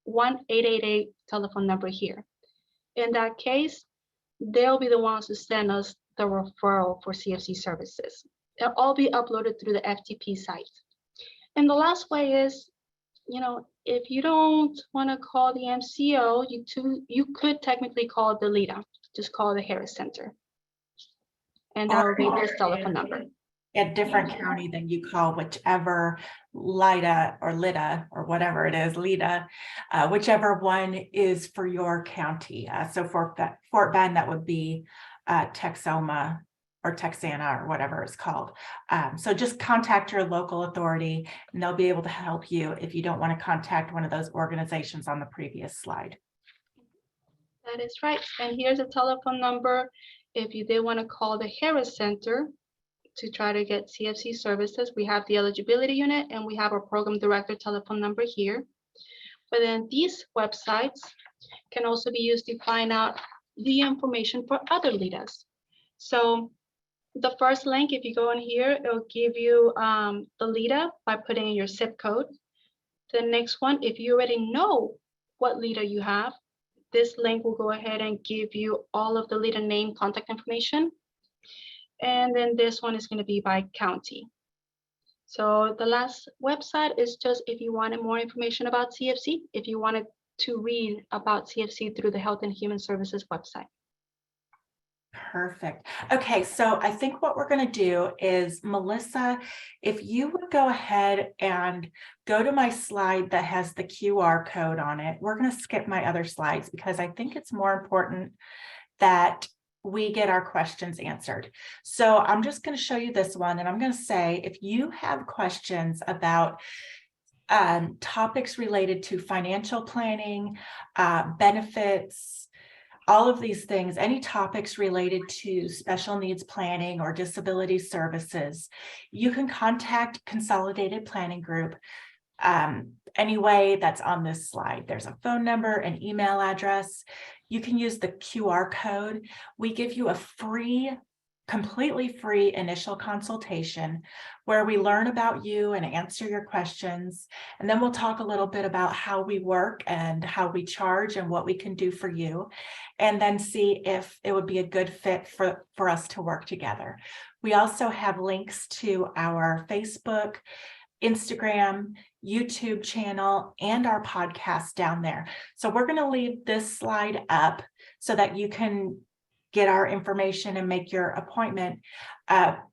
1-888 telephone number here. In that case, they'll be the ones to send us the referral for CFC services. They'll all be uploaded through the FTP site. And the last way is, if you don't want to call the MCO, you could technically call the LIDA, just call the Harris Center. And that will be this telephone number. A different county than you call whichever LIDA or LIDA or whatever it is, LIDA, whichever one is for your county. So for Fort Bend, that would be Texoma or Texana or whatever it's called. So just contact your local authority and they'll be able to help you if you don't want to contact one of those organizations on the previous slide. That is right. And here's a telephone number if you did want to call the Harris Center to try to get CFC services. We have the eligibility unit and we have our program director telephone number here. But then these websites can also be used to find out the information for other LIDAs. So the first link, if you go in here, it'll give you the LIDA by putting in your zip code. The next one, if you already know what LIDA you have, this link will go ahead and give you all of the LIDA name, contact information. And then this one is going to be by county. So the last website is just if you wanted more information about CFC, if you wanted to read about CFC through the Health and Human Services website. Perfect. Okay, so I think what we're going to do is, Melissa, if you would go ahead and go to my slide that has the QR code on it. We're going to skip my other slides because I think it's more important that we get our questions answered. So I'm just going to show you this one, and I'm going to say, if you have questions about topics related to financial planning, benefits, all of these things, any topics related to special needs planning or disability services, you can contact Consolidated Planning Group any way that's on this slide. There's a phone number, an email address. You can use the QR code. We give you a completely free initial consultation where we learn about you and answer your questions. And then we'll talk a little bit about how we work and how we charge and what we can do for you, and then see if it would be a good fit for us to work together. We also have links to our Facebook, Instagram, YouTube channel, and our podcast down there. So we're going to leave this slide up so that you can get our information and make your appointment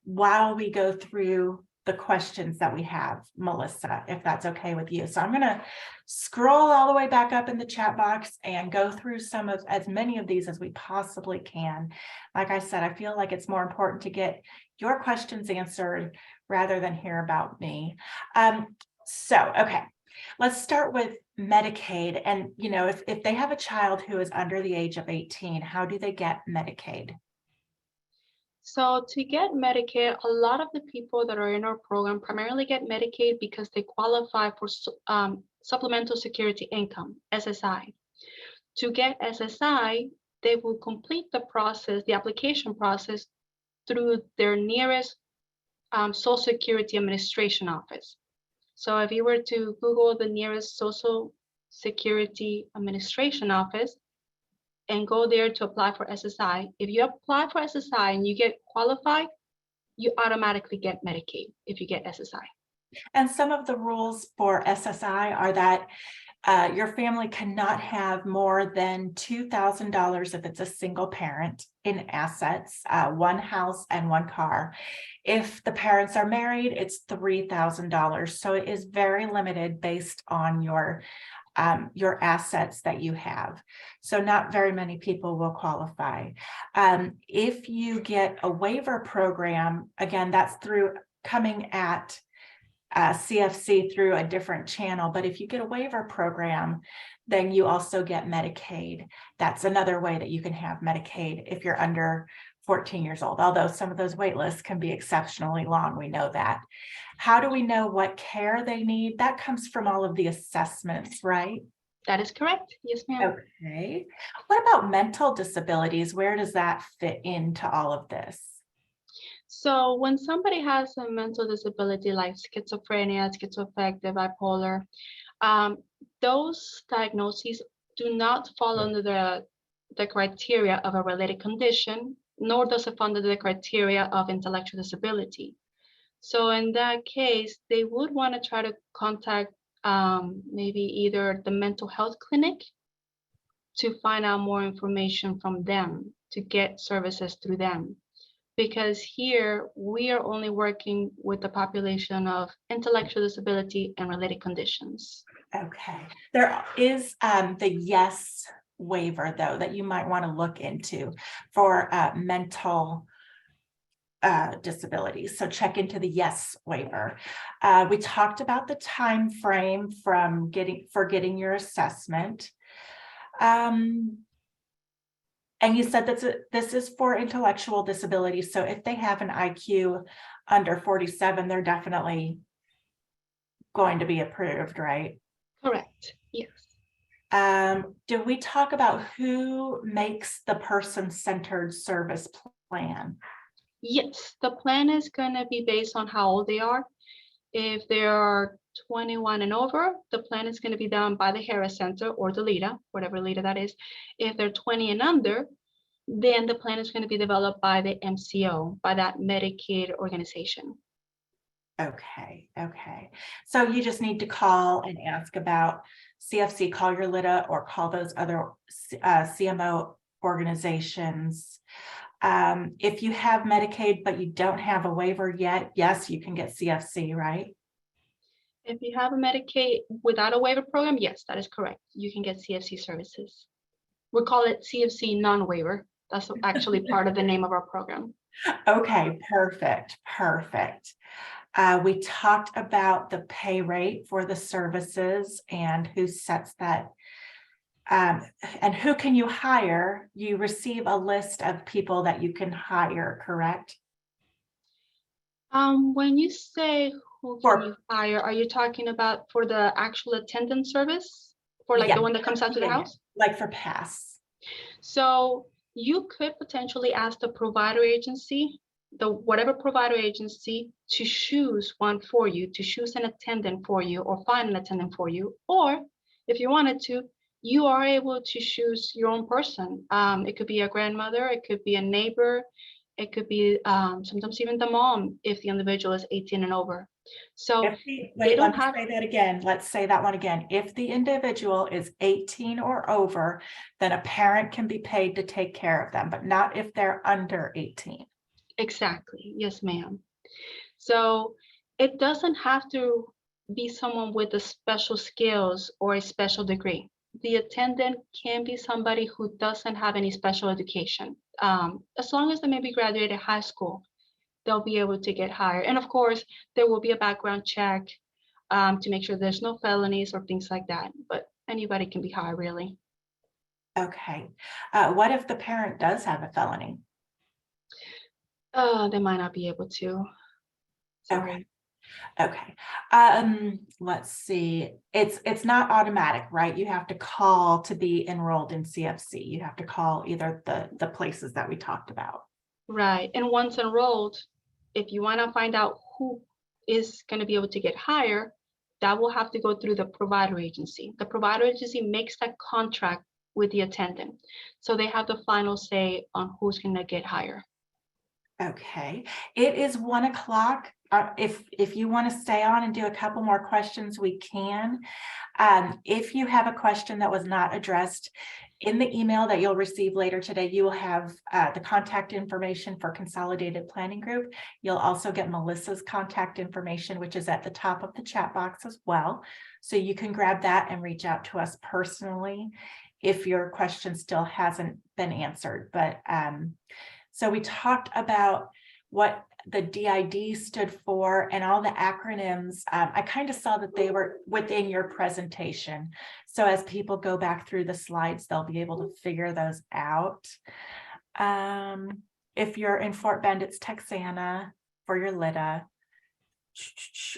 while we go through the questions that we have, Melissa, if that's okay with you. So I'm going to scroll all the way back up in the chat box and go through as many of these as we possibly can. Like I said, I feel like it's more important to get your questions answered rather than hear about me. Okay, let's start with Medicaid. And, if they have a child who is under the age of 18, how do they get Medicaid? So to get Medicaid, a lot of the people that are in our program primarily get Medicaid because they qualify for Supplemental Security Income, SSI. To get SSI, they will complete the process, the application process, through their nearest Social Security Administration office. So if you were to Google the nearest Social Security Administration office and go there to apply for SSI, if you apply for SSI and you get qualified, you automatically get Medicaid if you get SSI. And some of the rules for SSI are that your family cannot have more than $2,000 if it's a single parent in assets, one house and one car. If the parents are married, it's $3,000. So it is very limited based on your assets that you have. So not very many people will qualify. If you get a waiver program, again, that's through coming at CFC through a different channel. But if you get a waiver program, then you also get Medicaid. That's another way that you can have Medicaid if you're under 14 years old, although some of those wait lists can be exceptionally long. We know that. How do we know what care they need? That comes from all of the assessments, right? That is correct. Yes, ma'am. Okay. What about mental disabilities? Where does that fit into all of this? So when somebody has a mental disability like schizophrenia, schizoaffective, bipolar, those diagnoses do not fall under the criteria of a related condition, nor does it fall under the criteria of intellectual disability. So in that case, they would want to try to contact maybe either the mental health clinic to find out more information from them, to get services through them. Because here we are only working with the population of intellectual disability and related conditions. Okay. There is the yes waiver, though, that you might want to look into for mental disabilities. So check into the yes waiver. We talked about the time frame from getting your assessment. And you said that this is for intellectual disability. So if they have an IQ under 47, they're definitely going to be approved, right? Correct. Yes. Did we talk about who makes the person-centered service plan? Yes, the plan is going to be based on how old they are. If they are 21 and over, the plan is going to be done by the Harris Center or the LEDA, whatever LEDA that is. If they're 20 and under, then the plan is going to be developed by the MCO, by that Medicaid organization. Okay. So you just need to call and ask about CFC, call your LIDA or call those other CMO organizations. If you have Medicaid, but you don't have a waiver yet, yes, you can get CFC, right? If you have a Medicaid without a waiver program, yes, that is correct. You can get CFC services. We call it CFC non-waiver. That's actually part of the name of our program. Okay, perfect. We talked about the pay rate for the services and who sets that. And who can you hire? You receive a list of people that you can hire, correct? When you say who can you hire, are you talking about for the actual attendant service? For like the one that comes out to the house? Like for PASS. So you could potentially ask the provider agency, whatever provider agency, to choose one for you, to choose an attendant for you or find an attendant for you. Or if you wanted to, you are able to choose your own person. It could be a grandmother, it could be a neighbor, it could be sometimes even the mom if the individual is 18 and over. So they don't have. Say that again. Let's say that one again. If the individual is 18 or over, then a parent can be paid to take care of them, but not if they're under 18. Exactly. Yes, ma'am. So it doesn't have to be someone with a special skills or a special degree. The attendant can be somebody who doesn't have any special education. As long as they maybe graduated high school, they'll be able to get hired. And of course, there will be a background check to make sure there's no felonies or things like that. But anybody can be hired, really. Okay. What if the parent does have a felony? They might not be able to. Sorry. Okay. Okay. Let's see. It's not automatic, right? You have to call to be enrolled in CFC. You have to call either the places that we talked about. Right. And once enrolled, if you want to find out who is going to be able to get higher, that will have to go through the provider agency. The provider agency makes that contract with the attendant. So they have the final say on who's going to get higher. Okay, it is 1 o'clock. If you want to stay on and do a couple more questions, we can. If you have a question that was not addressed in the email that you'll receive later today, you will have the contact information for Consolidated Planning Group. You'll also get Melissa's contact information, which is at the top of the chat box as well. So you can grab that and reach out to us personally if your question still hasn't been answered. But so we talked about what the DID stood for and all the acronyms. I kind of saw that they were within your presentation. So as people go back through the slides, they'll be able to figure those out. If you're in Fort Bend, it's Texana for your LIDA.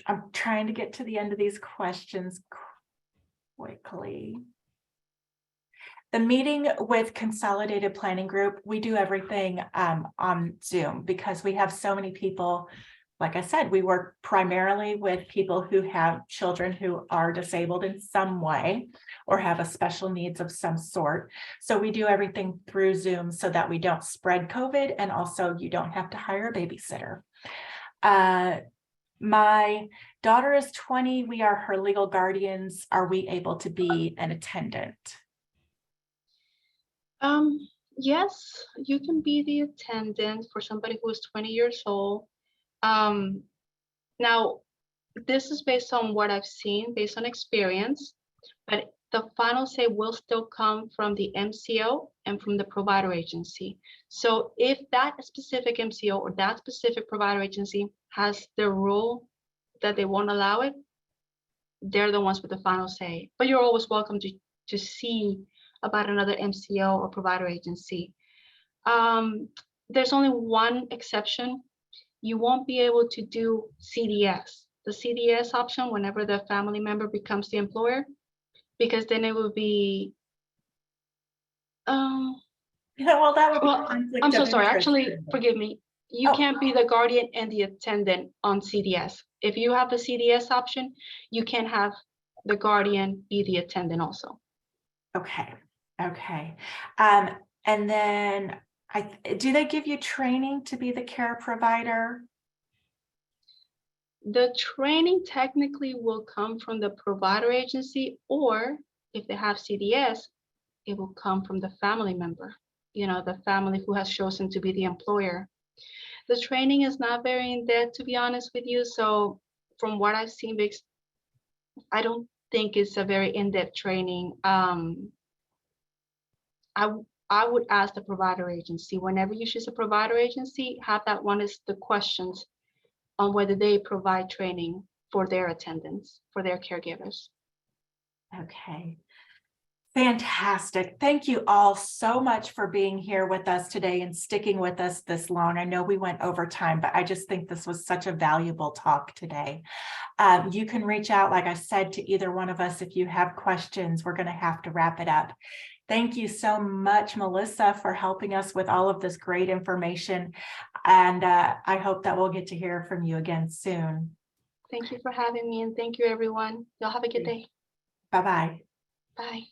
I'm trying to get to the end of these questions quickly. The meeting with Consolidated Planning Group, we do everything on Zoom because we have so many people. Like I said, we work primarily with people who have children who are disabled in some way or have a special needs of some sort. So we do everything through Zoom so that we don't spread COVID, and also you don't have to hire a babysitter. My daughter is 20. We are her legal guardians. Are we able to be an attendant? Yes, you can be the attendant for somebody who is 20 years old. Now, this is based on what I've seen, based on experience, but the final say will still come from the MCO and from the provider agency. So if that specific MCO or that specific provider agency has the rule that they won't allow it, they're the ones with the final say. But you're always welcome to see about another MCO or provider agency. There's only one exception. You won't be able to do CDS, the CDS option, whenever the family member becomes the employer, because then it will be, Yeah, well, that would be well, conflict I'm so of sorry, interest. actually, forgive me. You Oh. can't be the guardian and the attendant on CDS. If you have the CDS option, you can have the guardian be the attendant also. Okay. Okay. And then do they give you training to be the care provider? The training technically will come from the provider agency, or if they have CDS, it will come from the family member, the family who has chosen to be the employer. The training is not very in-depth, to be honest with you. So from what I've seen, I don't think it's a very in-depth training. I would ask the provider agency, whenever you choose a provider agency, have that one is the questions on whether they provide training for their attendants, for their caregivers. Okay. Fantastic. Thank you all so much for being here with us today and sticking with us this long. I know we went over time, but I just think this was such a valuable talk today. You can reach out, like I said, to either one of us if you have questions. We're going to have to wrap it up. Thank you so much, Melissa, for helping us with all of this great information. And I hope that we'll get to hear from you again soon. Thank you for having me, and thank you, everyone. Y'all have a good day. Bye-bye. Bye.